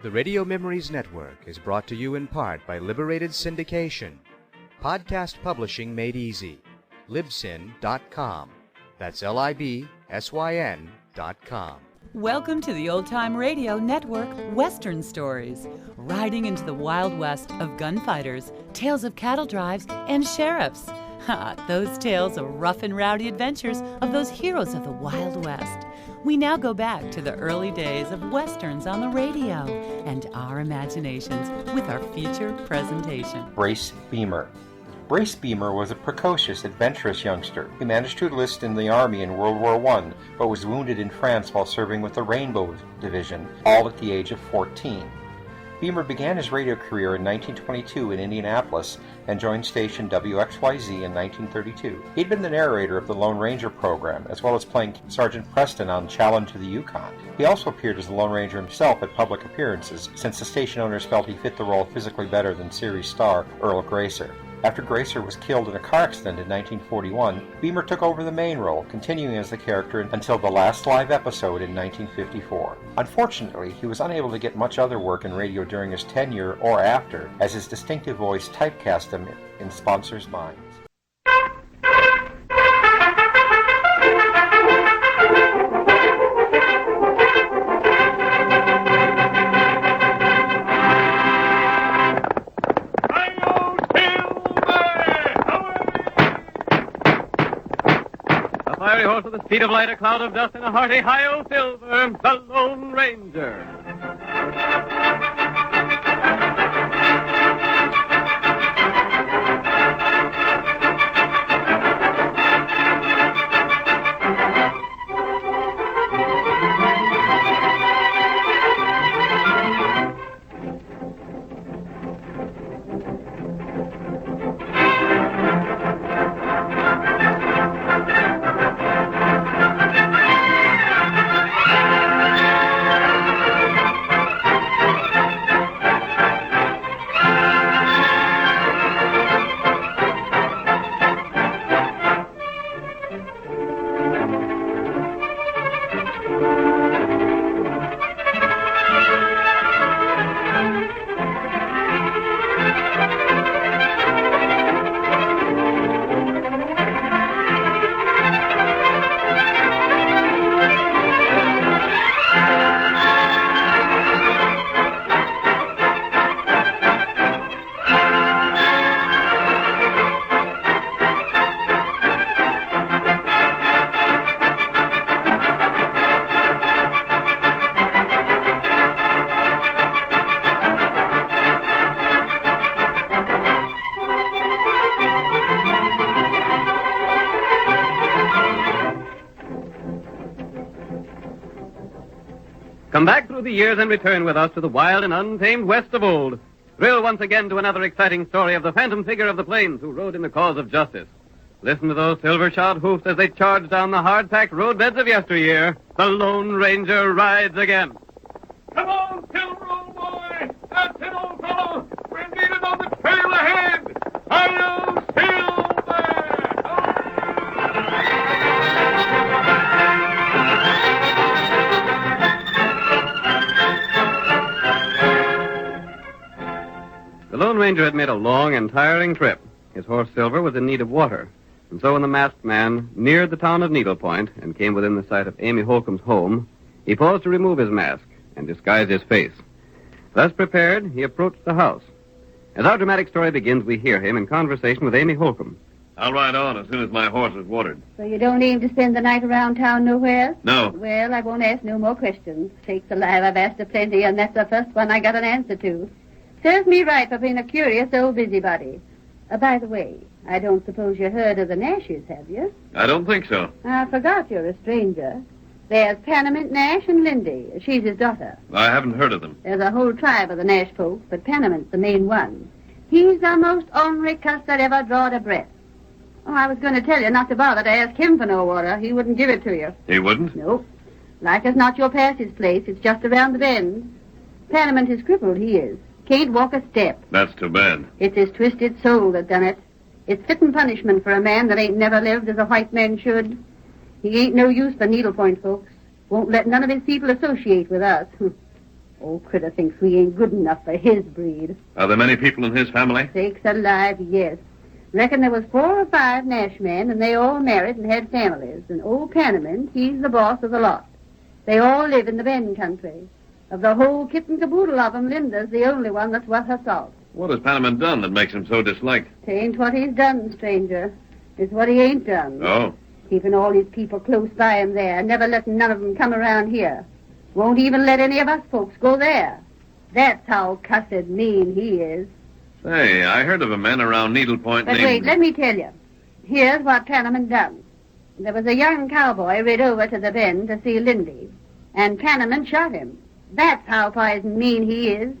The Radio Memories Network is brought to you in part by Liberated Syndication. Podcast publishing made easy. Libsyn.com. That's Libsyn.com. Welcome to the Old Time Radio Network Western Stories, riding into the Wild West of gunfighters, tales of cattle drives, and sheriffs. Those tales of rough and rowdy adventures of those heroes of the Wild West. We now go back to the early days of Westerns on the radio and our imaginations with our feature presentation. Brace Beamer. Brace Beamer was a precocious, adventurous youngster. He managed to enlist in the Army in World War I, but was wounded in France while serving with the Rainbow Division, all at the age of 14. Beamer began his radio career in 1922 in Indianapolis and joined station WXYZ in 1932. He'd been the narrator of the Lone Ranger program, as well as playing Sergeant Preston on Challenge to the Yukon. He also appeared as the Lone Ranger himself at public appearances, since the station owners felt he fit the role physically better than series star Earl Gracer. After Gracer was killed in a car accident in 1941, Beamer took over the main role, continuing as the character until the last live episode in 1954. Unfortunately, he was unable to get much other work in radio during his tenure or after, as his distinctive voice typecast him in sponsors' minds. Horse with the speed of light, a cloud of dust, and a hearty hi-yo silver, the Lone Ranger. Come back through the years and return with us to the wild and untamed West of old. Thrill once again to another exciting story of the phantom figure of the plains who rode in the cause of justice. Listen to those silver-shod hoofs as they charge down the hard-packed roadbeds of yesteryear. The Lone Ranger rides again. Come on, Silver, old boy! That's it, old fellow! We're needed on the trail ahead! Hi-yo, Silver! The Lone Ranger had made a long and tiring trip. His horse Silver was in need of water, and so when the masked man neared the town of Needle Point and came within the sight of Amy Holcomb's home, he paused to remove his mask and disguise his face. Thus prepared, he approached the house. As our dramatic story begins, we hear him in conversation with Amy Holcomb. I'll ride on as soon as my horse is watered. So you don't aim to spend the night around town nowhere? No. Well, I won't ask no more questions. Sakes alive, I've asked a plenty, and that's the first one I got an answer to. Serves me right for being a curious old busybody. By the way, I don't suppose you heard of the Nashes, have you? I don't think so. I forgot you're a stranger. There's Panamint Nash and Lindy. She's his daughter. I haven't heard of them. There's a whole tribe of the Nash folks, but Panamint's the main one. He's the most ornery cuss that ever drawed a breath. Oh, I was going to tell you not to bother to ask him for no water. He wouldn't give it to you. He wouldn't? Nope. Like as not, you'll pass his place. It's just around the bend. Panamint is crippled, he is. Can't walk a step. That's too bad. It's his twisted soul that done it. It's fitting punishment for a man that ain't never lived as a white man should. He ain't no use for needlepoint folks. Won't let none of his people associate with us. Old critter thinks we ain't good enough for his breed. Are there many people in his family? Sakes alive, yes. Reckon there was 4 or 5 Nash men, and they all married and had families. And old Panamint, he's the boss of the lot. They all live in the Bend country. Of the whole kit and caboodle of 'em, Linda's the only one that's worth her salt. What has Panamint done that makes him so disliked? Tain't what he's done, stranger. It's what he ain't done. Oh? Keeping all his people close by him there, never letting none of them come around here. Won't even let any of us folks go there. That's how cussed mean he is. Say, I heard of a man around Needle Point But named... wait, let me tell you. Here's what Panamint done. There was a young cowboy rid over to the Bend to see Lindy, and Panamint shot him. That's how poison mean he is.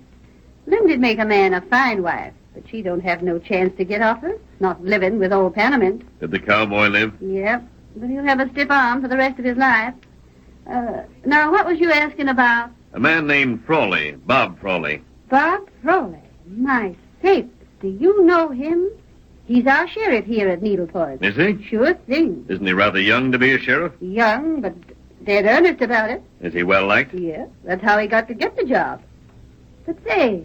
Lindy'd make a man a fine wife, but she don't have no chance to get off her, not living with old Panamint. Did the cowboy live? Yep, but he'll have a stiff arm for the rest of his life. Now, what was you asking about? A man named Frawley, Bob Frawley. Bob Frawley. My sakes, do you know him? He's our sheriff here at Needle Point. Is he? Sure thing. Isn't he rather young to be a sheriff? Young, but dead earnest about it. Is he well liked? Yeah, that's how he got to get the job. But say,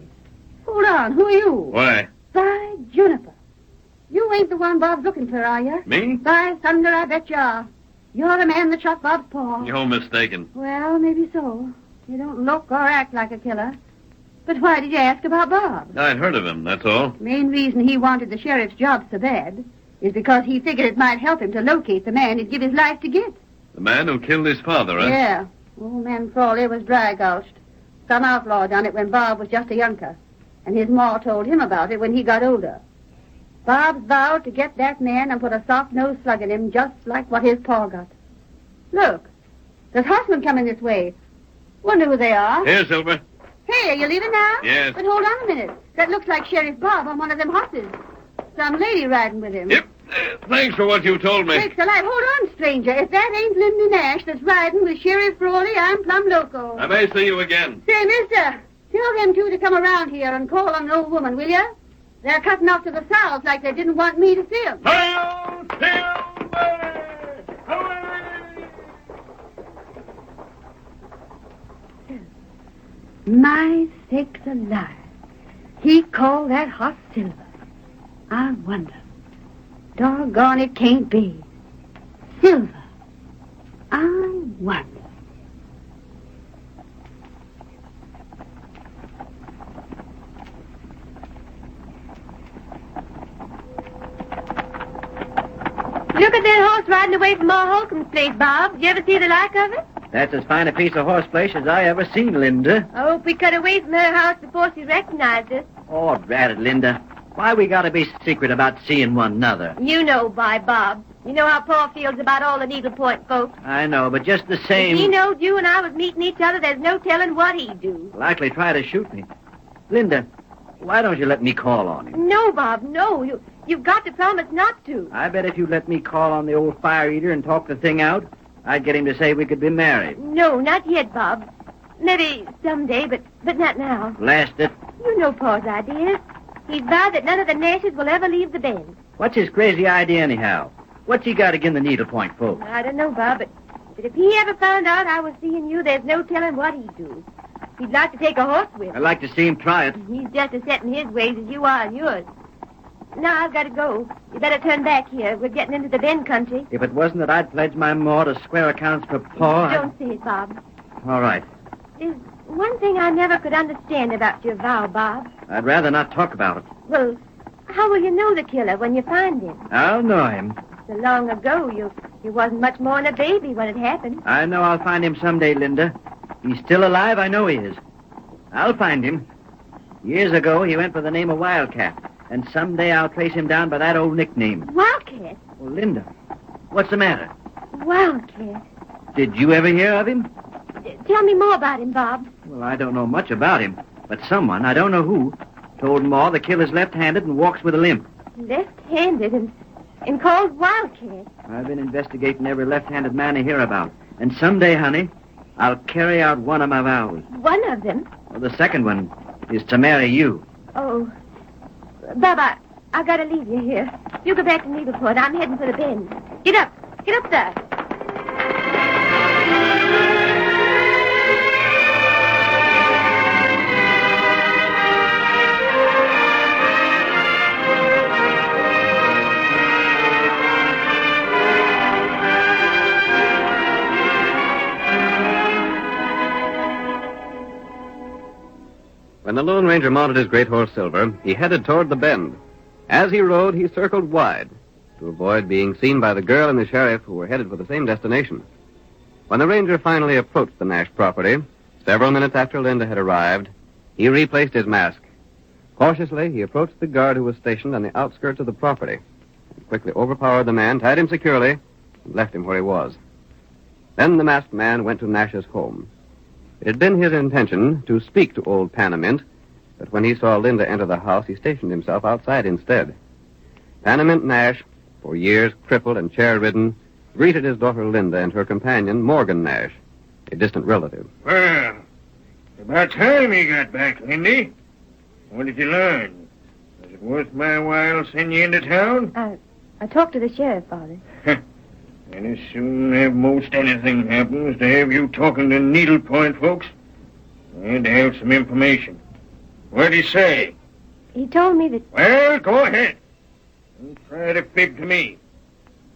hold on, who are you? Why? By Juniper. You ain't the one Bob's looking for, are you? Me? By thunder, I bet you are. You're the man that shot Bob's paw. You're mistaken. Well, maybe so. You don't look or act like a killer. But why did you ask about Bob? I'd heard of him, that's all. Main reason he wanted the sheriff's job so bad is because he figured it might help him to locate the man he'd give his life to get. The man who killed his father, huh? Yeah. Old man Frawley was dry-gulched. Some outlaw done it when Bob was just a younker, and his ma told him about it when he got older. Bob's vowed to get that man and put a soft-nosed slug in him just like what his pa got. Look, there's horsemen coming this way. Wonder who they are. Here, Silver. Hey, are you leaving now? Yes. But hold on a minute. That looks like Sheriff Bob on one of them horses. Some lady riding with him. Yep. Thanks for what you told me. Sakes alive. Hold on, stranger. If that ain't Lindy Nash that's riding with Sheriff Frawley, I'm plumb loco. I may see you again. Say, mister, tell them two to come around here and call on an old woman, will you? They're cutting off to the south like they didn't want me to see them. Hi-yo, Silver! Hooray! My sakes alive. He called that horse Silver. I wonder. Doggone, it can't be. Silver. I wonder. Look at that horse riding away from Ma Holcomb's place, Bob. Did you ever see the like of it? That's as fine a piece of horseflesh as I ever seen, Linda. I hope we cut away from her house before she recognized us. Oh, drat it, Linda. Why we gotta be secret about seeing one another? You know, Bob. You know how Pa feels about all the Needle Point folks. I know, but just the same... If he knowed you and I was meeting each other, there's no telling what he'd do. Likely try to shoot me. Linda, why don't you let me call on him? No, Bob, no. You've got to promise not to. I bet if you let me call on the old fire eater and talk the thing out, I'd get him to say we could be married. No, not yet, Bob. Maybe someday, but not now. Blast it. You know Pa's ideas. He's vowed that none of the Nashes will ever leave the Bend. What's his crazy idea, anyhow? What's he got against the Needle Point folks? I don't know, Bob, but if he ever found out I was seeing you, there's no telling what he'd do. He'd like to take a horse with. I'd like to see him try it. He's just as set in his ways as you are in yours. Now I've got to go. You better turn back here. We're getting into the Bend country. If it wasn't that I'd pledged my maw to square accounts for Pa... Don't say it, Bob. All right. There's one thing I never could understand about your vow, Bob. I'd rather not talk about it. Well, how will you know the killer when you find him? I'll know him. So long ago, you wasn't much more than a baby when it happened. I know I'll find him someday, Linda. He's still alive, I know he is. I'll find him. Years ago, he went by the name of Wildcat, and someday I'll trace him down by that old nickname. Wildcat? Well, Linda, what's the matter? Wildcat. Did you ever hear of him? Tell me more about him, Bob. Well, I don't know much about him, but someone, I don't know who, told Ma the killer's left-handed and walks with a limp. Left-handed and called Wildcat. I've been investigating every left-handed man I hear about, and someday, honey, I'll carry out one of my vows. One of them? Well, the second one is to marry you. Oh. Bob, I gotta leave you here. You go back to Needle Point. I'm heading for the Bend. Get up. Get up there. When the Lone Ranger mounted his great horse Silver, he headed toward the bend. As he rode, he circled wide to avoid being seen by the girl and the sheriff who were headed for the same destination. When the ranger finally approached the Nash property, several minutes after Linda had arrived, he replaced his mask. Cautiously, he approached the guard who was stationed on the outskirts of the property, and quickly overpowered the man, tied him securely, and left him where he was. Then the masked man went to Nash's home. It had been his intention to speak to old Panamint, but when he saw Linda enter the house, he stationed himself outside instead. Panamint Nash, for years crippled and chair-ridden, greeted his daughter Linda and her companion, Morgan Nash, a distant relative. Well, about time you got back, Lindy. What did you learn? Was it worth my while sending you into town? I talked to the sheriff, Father. And as soon as most anything happens to have you talking to needlepoint folks, and to have some information. What'd he say? He told me that... Well, go ahead. Don't try to fib to me.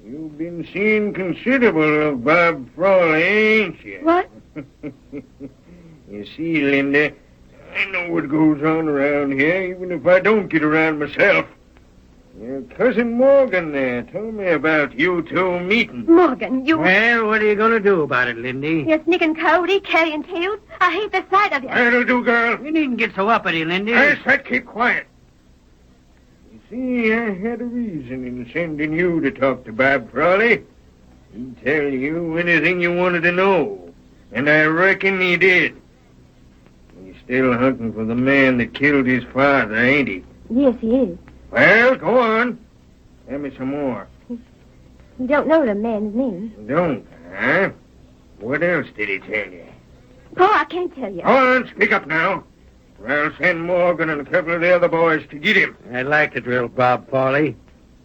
You've been seeing considerable of Bob Frawley, ain't you? What? You see, Linda, I know what goes on around here, even if I don't get around myself. Your cousin Morgan there told me about you two meeting. Morgan, you... Well, what are you going to do about it, Lindy? You sneaking coyote, carrying tails. I hate the sight of you. That'll do, girl. You needn't get so uppity, Lindy. I said keep quiet. You see, I had a reason in sending you to talk to Bob Frawley. He'd tell you anything you wanted to know, and I reckon he did. He's still hunting for the man that killed his father, ain't he? Yes, he is. Well, go on. Tell me some more. You don't know the man's name. Don't, huh? What else did he tell you? Pa, I can't tell you. Go on, speak up now. Or I'll send Morgan and a couple of the other boys to get him. I'd like to drill Bob Frawley.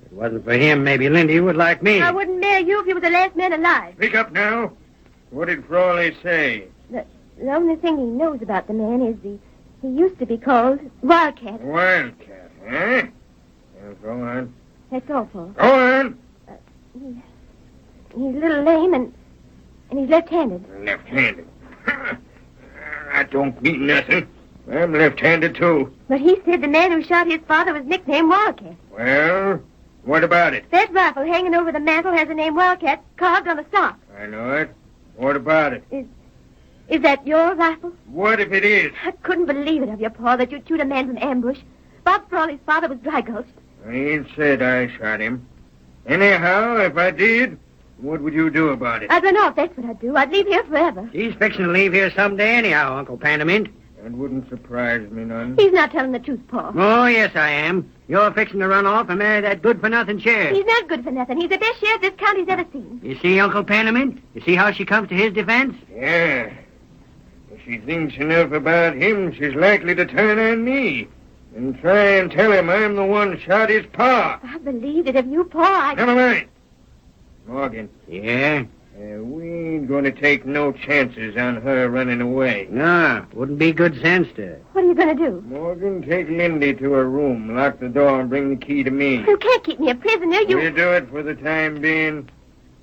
If it wasn't for him, maybe Lindy would like me. I wouldn't marry you if you were the last man alive. Speak up now. What did Frawley say? The only thing he knows about the man is he used to be called Wildcat. Wildcat, huh? Well, go on. That's all, Pa. Go on. He's a little lame and he's left-handed. Left-handed. That don't mean nothing. I'm left-handed, too. But he said the man who shot his father was nicknamed Wildcat. Well, what about it? That rifle hanging over the mantel has the name Wildcat carved on the stock. I know it. What about it? Is that your rifle? What if it is? I couldn't believe it of you, Pa, that you'd shoot a man from ambush. Bob Frawley's father was dry gulched. I ain't said I shot him. Anyhow, if I did, what would you do about it? I'd run off, that's what I'd do. I'd leave here forever. She's fixing to leave here someday anyhow, Uncle Panamint. That wouldn't surprise me none. He's not telling the truth, Pa. Oh, yes, I am. You're fixing to run off and marry that good-for-nothing sheriff. He's not good for nothing. He's the best sheriff this county's ever seen. You see, Uncle Panamint? You see how she comes to his defense? Yeah. If she thinks enough about him, she's likely to turn on me and try and tell him I'm the one shot his pa. I believe that if you, Pa, Never mind. Morgan, Yeah? we ain't going to take no chances on her running away. No, wouldn't be good sense to. what are you going to do? Morgan, take Lindy to her room, lock the door, and bring the key to me. You can't keep me a prisoner. We'll do it for the time being.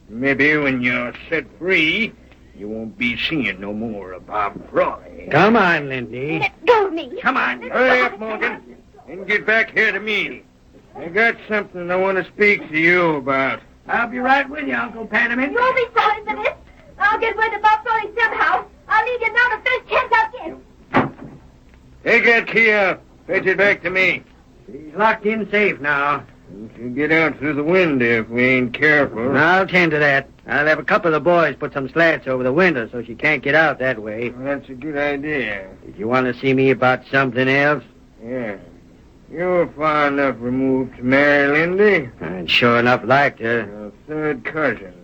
Maybe when you're set free, you won't be seeing no more of Bob Frawley. Come on, Lindy. Let go of me. Come on. Hurry up, Morgan, and get back here to me. I got something I want to speak to you about. I'll be right with you, Uncle Panamint. You won't be sorry for this. I'll get word to Bob Frawley somehow. I'll leave you now the first chance I'll get. Take that key out. Fetch it back to me. He's locked in safe now. You can get out through the window if we ain't careful. I'll tend to that. I'll have a couple of the boys put some slats over the window so she can't get out that way. That's a good idea. Did you want to see me about something else? Yeah. You're far enough removed to marry Lindy. I'd sure enough like to. Your third cousin.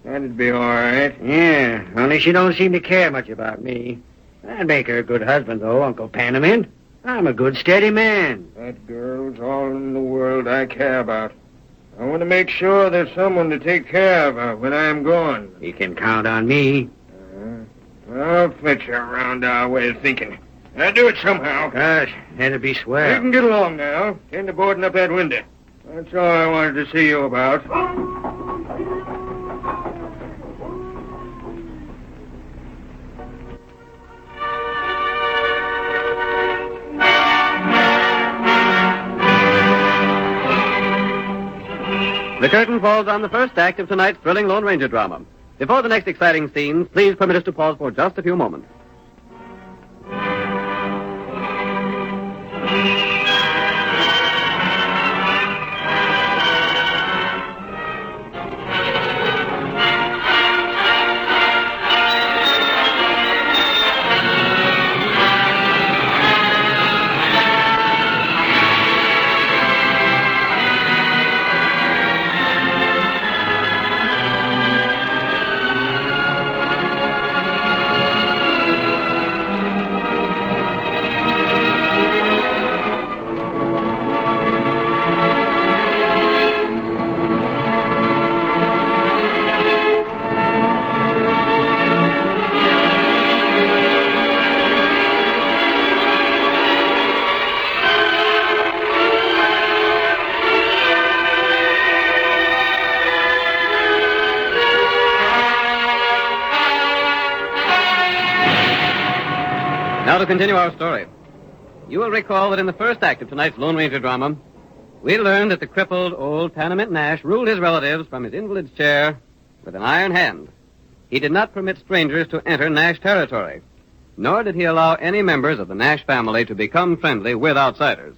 That'd be all right. Yeah, only she don't seem to care much about me. I'd make her a good husband, though, Uncle Panamint. I'm a good, steady man. That girl's all in the world I care about. I want to make sure there's someone to take care of her when I'm gone. You can count on me. I'll fetch her around our way of thinking. I'll do it somehow. Gosh, that'd be You swell. can get along now. Tend to boarding up that window. That's all I wanted to see you about. The curtain falls on the first act of tonight's thrilling Lone Ranger drama. Before the next exciting scenes, please permit us to pause for just a few moments. Now to continue our story. You will recall that in the first act of tonight's Lone Ranger drama, we learned that the crippled old Panamint Nash ruled his relatives from his invalid's chair with an iron hand. He did not permit strangers to enter Nash territory, nor did he allow any members of the Nash family to become friendly with outsiders.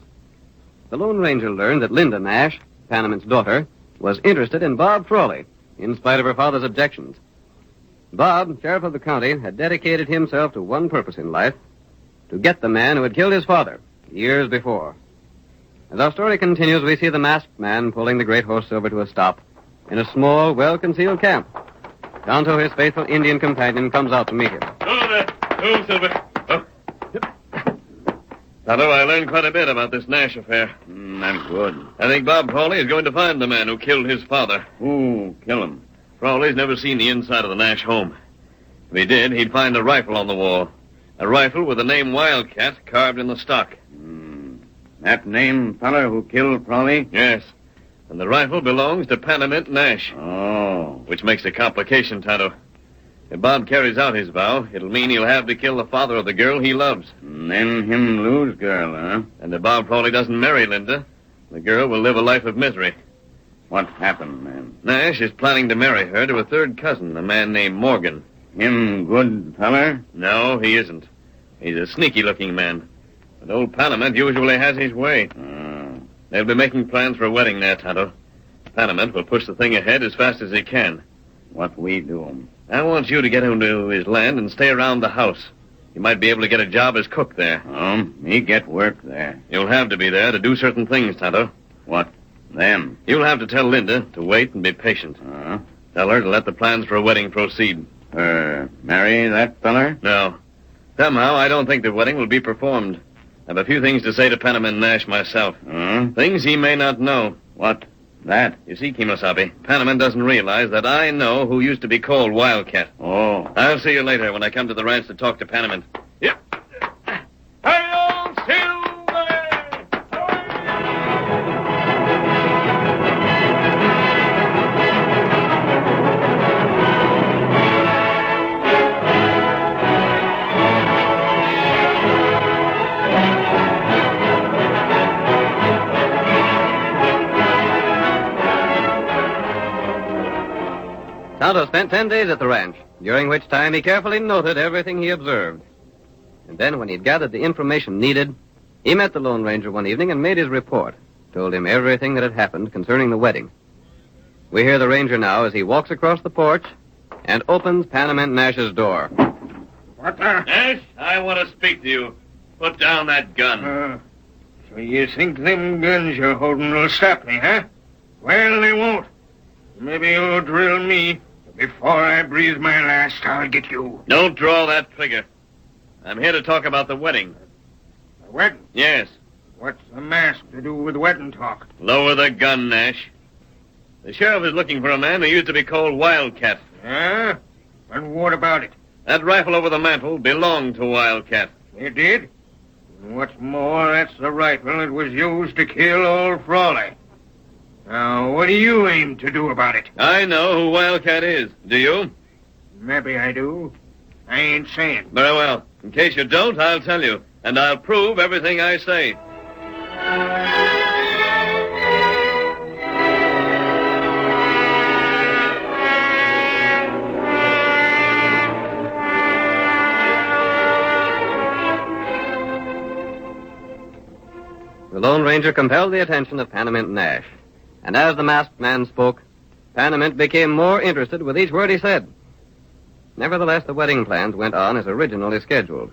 The Lone Ranger learned that Linda Nash, Panamint's daughter, was interested in Bob Frawley, in spite of her father's objections. Bob, sheriff of the county, had dedicated himself to one purpose in life: to get the man who had killed his father years before. As our story continues, we see the masked man pulling the great horse Silver to a stop in a small, well-concealed camp. Tonto, his faithful Indian companion, comes out to meet him. Oh, there. Oh, Silver. Oh. Tonto, I learned quite a bit about this Nash affair. That's good. I think Bob Frawley is going to find the man who killed his father. Who killed him? Frawley's never seen the inside of the Nash home. If he did, he'd find a rifle on the wall. A rifle with the name Wildcat carved in the stock. That name feller who killed Frawley? Yes. And the rifle belongs to Panamint Nash. Oh. Which makes a complication, Tonto. If Bob carries out his vow, it'll mean he'll have to kill the father of the girl he loves. And then him lose girl, huh? And if Bob Frawley doesn't marry Linda, the girl will live a life of misery. What happened, man? Nash is planning to marry her to a third cousin, a man named Morgan. Him good feller? No, he isn't. He's a sneaky-looking man. But old Panamint usually has his way. They'll be making plans for a wedding there, Tonto. Panamint will push the thing ahead as fast as he can. What we do? I want you to get into his land and stay around the house. You might be able to get a job as cook there. Me get work there. You'll have to be there to do certain things, Tonto. What? Them? You'll have to tell Linda to wait and be patient. Tell her to let the plans for a wedding proceed. Marry that feller? No. Somehow, I don't think the wedding will be performed. I have a few things to say to Panamint Nash myself. Things he may not know. What? That? You see, Kimosabe, Panamint doesn't realize that I know who used to be called Wildcat. Oh. I'll see you later when I come to the ranch to talk to Panamint. Yep. Hi-yo, Silver! Tonto spent 10 days at the ranch, during which time he carefully noted everything he observed. And then, when he'd gathered the information needed, he met the Lone Ranger one evening and made his report, told him everything that had happened concerning the wedding. We hear the Ranger now as he walks across the porch and opens Panamint Nash's door. What the? Nash, I want to speak to you. Put down that gun. So you think them guns you're holding will stop me, huh? Well, they won't. Maybe you'll drill me. Before I breathe my last, I'll get you. Don't draw that trigger. I'm here to talk about the wedding. The wedding? Yes. What's the mask to do with wedding talk? Lower the gun, Nash. The sheriff is looking for a man who used to be called Wildcat. Yeah? And what about it? That rifle over the mantel belonged to Wildcat. It did? And what's more, that's the rifle that was used to kill old Frawley. Now, what do you aim to do about it? I know who Wildcat is. Do you? Maybe I do. I ain't saying. Very well. In case you don't, I'll tell you. And I'll prove everything I say. the Lone Ranger compelled the attention of Panamint Nash. And as the masked man spoke, Panamint became more interested with each word he said. Nevertheless, the wedding plans went on as originally scheduled.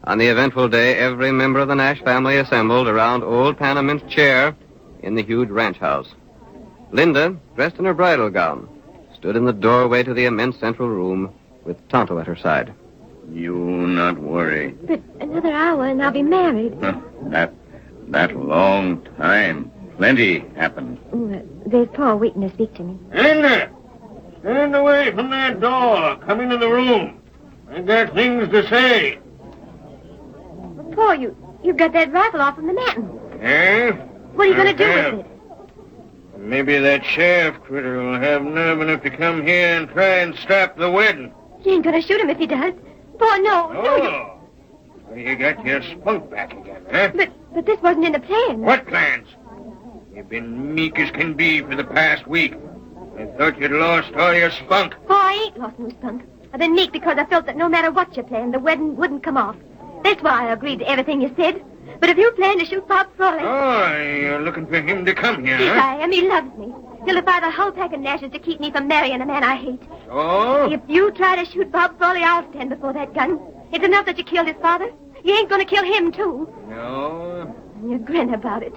On the eventful day, every member of the Nash family assembled around old Panamint's chair in the huge ranch house. Linda, dressed in her bridal gown, stood in the doorway to the immense central room with Tonto at her side. You not worry. But another hour and I'll be married. That long time. Plenty happened. There's Paul waiting to speak to me. Linda! Stand away from that door. Come into the room. I got things to say. Paul, you got that rifle off from the mountain. Eh? What are you going to do with it? Maybe that sheriff critter will have nerve enough to come here and try and stop the wedding. You ain't going to shoot him if he does. Paul, no. Oh. Well, you got your spunk back again, huh? But this wasn't in the plan. What plans? You've been meek as can be for the past week. I thought you'd lost all your spunk. Paul, I ain't lost no spunk. I've been meek because I felt that no matter what you planned, the wedding wouldn't come off. That's why I agreed to everything you said. But if you plan to shoot Bob Frawley... Oh, you're looking for him to come here, Yes, huh? I am. He loves me. He'll defy the whole pack of Nashes to keep me from marrying a man I hate. Oh? If you try to shoot Bob Frawley, I'll stand before that gun. It's enough that you killed his father. You ain't going to kill him, too. No. You grin about it.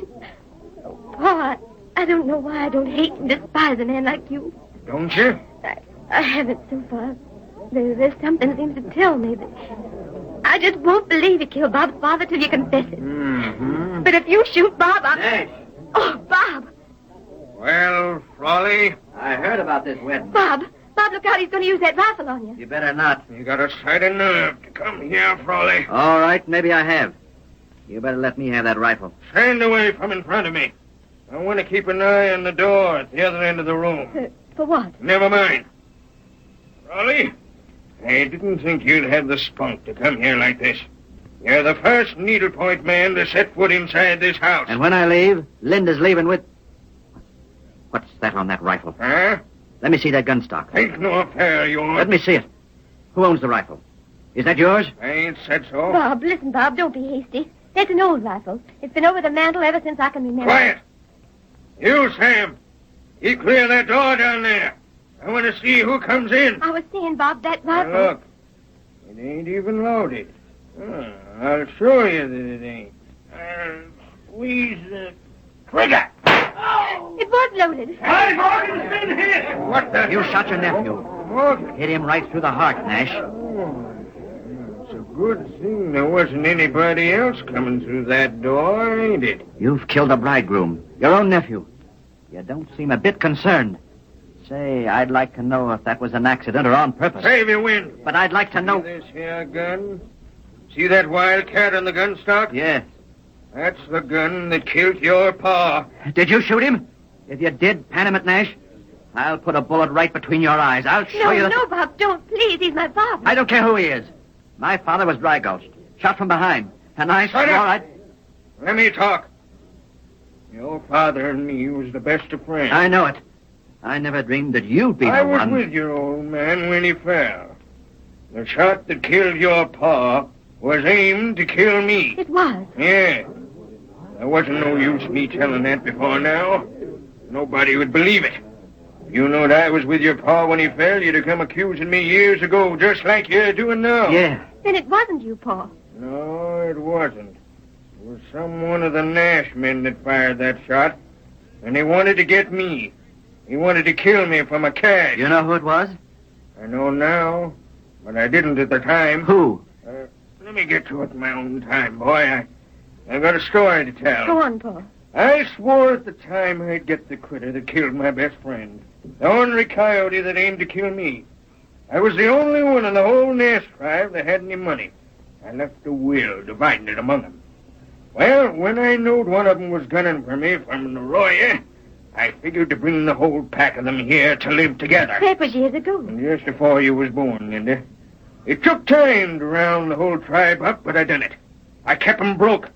Oh, Paul, I don't know why I don't hate and despise a man like you. Don't you? I haven't so far. There's something seems to tell me that... I just won't believe you killed Bob's father till you confess it. Mm-hmm. But if you shoot Bob, I'm... Nash. Oh, Bob! Well, Frawley, I heard about this wedding. Bob, look out. He's going to use that rifle on you. You better not. you got a sight of nerve to come here, Frawley. All right, maybe I have. You better let me have that rifle. Stand away from in front of me. I want to keep an eye on the door at the other end of the room. For what? Never mind. Frawley, I didn't think you'd have the spunk to come here like this. You're the first needlepoint man to set foot inside this house. And when I leave, Linda's leaving with... What's that on that rifle? Huh? Let me see that gun stock. Ain't no affair of yours. Let me see it. Who owns the rifle? Is that yours? I ain't said so. Bob, listen, Bob. Don't be hasty. That's an old rifle. It's been over the mantel ever since I can remember. Quiet. You, Sam. Keep clear of that door down there. I want to see who comes in. I was saying, Bob, that rifle... Now, look. It ain't even loaded. I'll show you that it ain't. Squeeze the trigger. It was loaded. Hey, Morgan's been hit. What the... You shot your nephew. Morgan. Hit him right through the heart, Nash. It's a good thing there wasn't anybody else coming through that door, ain't it? You've killed a bridegroom. Your own nephew. You don't seem a bit concerned. Say, I'd like to know if that was an accident or on purpose. Save your wind. But I'd like to know... See this here gun? See that wildcat on the gun stock? Yes. That's the gun that killed your pa. Did you shoot him? If you did, Panamint Nash, I'll put a bullet right between your eyes. I'll show you... No, Bob, don't. Please, he's my father. I don't care who he is. My father was dry gulched, shot from behind, and I swore I'd... Let me talk. Your father and me was the best of friends. I know it. I never dreamed that you'd be the one. I was with your old man when he fell. The shot that killed your pa was aimed to kill me. It was. Yeah. There wasn't no use me telling that before now. Nobody would believe it. If you knowed I was with your pa when he fell, you'd have come accusing me years ago, just like you're doing now. Yeah. Then it wasn't you, Paul. No, it wasn't. It was some one of the Nash men that fired that shot. And he wanted to get me. He wanted to kill me for my cash. You know who it was? I know now, but I didn't at the time. Who? Let me get to it in my own time, boy. I've got a story to tell. Go on, Paul. I swore at the time I'd get the critter that killed my best friend. The ornery coyote that aimed to kill me. I was the only one in the whole Nash tribe that had any money. I left a will dividing it among them. Well, when I knowed one of them was gunning for me from the Arroyo, I figured to bring the whole pack of them here to live together. That was years ago. Just before you was born, Linda. It took time to round the whole tribe up, but I done it. I kept 'em broke.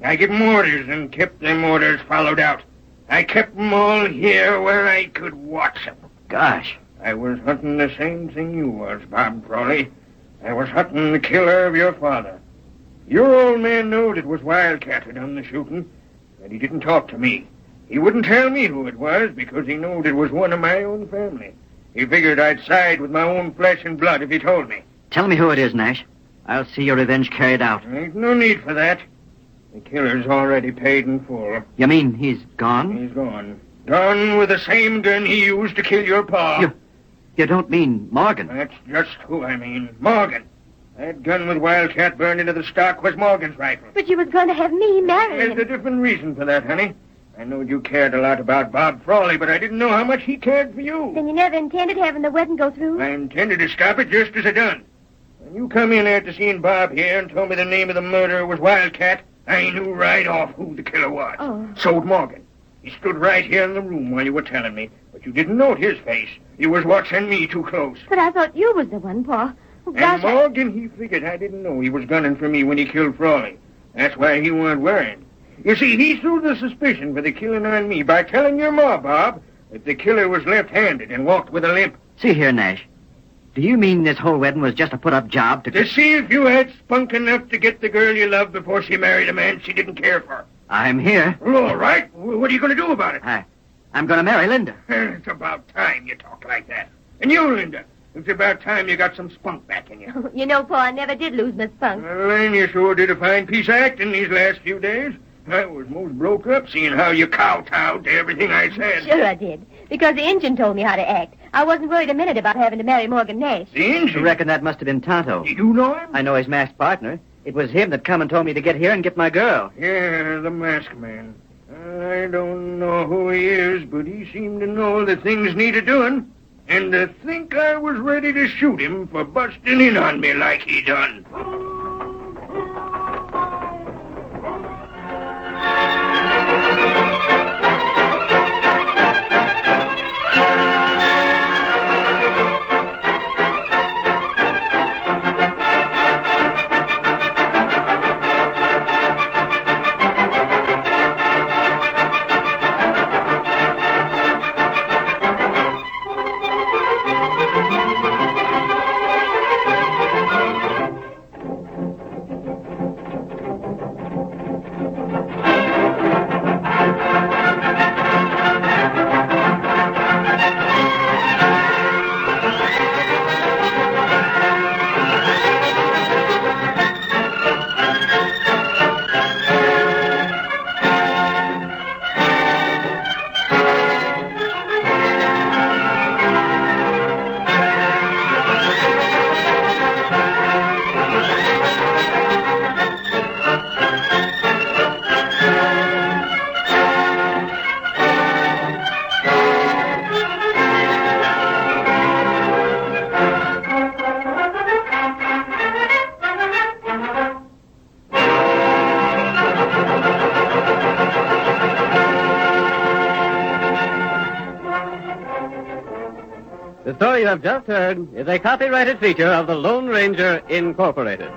I give 'em orders and kept them orders followed out. I kept 'em all here where I could watch 'em. Gosh. I was hunting the same thing you was, Bob Frawley. I was hunting the killer of your father. Your old man knowed it was Wildcat who done the shooting, And he didn't talk to me. He wouldn't tell me who it was because he knowed it was one of my own family. He figured I'd side with my own flesh and blood if he told me. Tell me who it is, Nash. I'll see your revenge carried out. Ain't no need for that. The killer's already paid in full. You mean he's gone? He's gone. Gone with the same gun he used to kill your pa. You don't mean Morgan? That's just who I mean. Morgan. That gun with Wildcat burned into the stock was Morgan's rifle. But you was going to have me marry him. There's a different reason for that, honey. I knowed you cared a lot about Bob Frawley, but I didn't know how much he cared for you. Then you never intended having the wedding go through? I intended to stop it just as I done. When you come in after seeing Bob here and told me the name of the murderer was Wildcat, I knew right off who the killer was. Oh. So'd Morgan. He stood right here in the room while you were telling me, but you didn't note his face. You was watching me too close. But I thought you was the one, Pa. Oh, gosh, And Morgan, he figured I didn't know he was gunning for me when he killed Frawley. That's why he weren't worrying. You see, he threw the suspicion for the killing on me by telling your ma, Bob, that the killer was left-handed and walked with a limp. See here, Nash. Do you mean this whole wedding was just a put-up job To see if you had spunk enough to get the girl you loved before she married a man she didn't care for. I'm here. Well, all right. What are you going to do about it? I'm going to marry Linda. It's about time you talk like that. And you, Linda, it's about time you got some spunk back in you. You know, Pa, I never did lose my spunk. Well, then you sure did a fine piece of acting these last few days. I was most broke up seeing how you kowtowed to everything I said. Sure I did. Because the Injun told me how to act. I wasn't worried a minute about having to marry Morgan Nash. The Injun? I reckon that must have been Tonto. You know him? I know his masked partner. It was him that come and told me to get here and get my girl. Yeah, the masked man. I don't know who he is, but he seemed to know that things needed doing. And to think I was ready to shoot him for busting in on me like he done. The story you have just heard is a copyrighted feature of the Lone Ranger, Incorporated.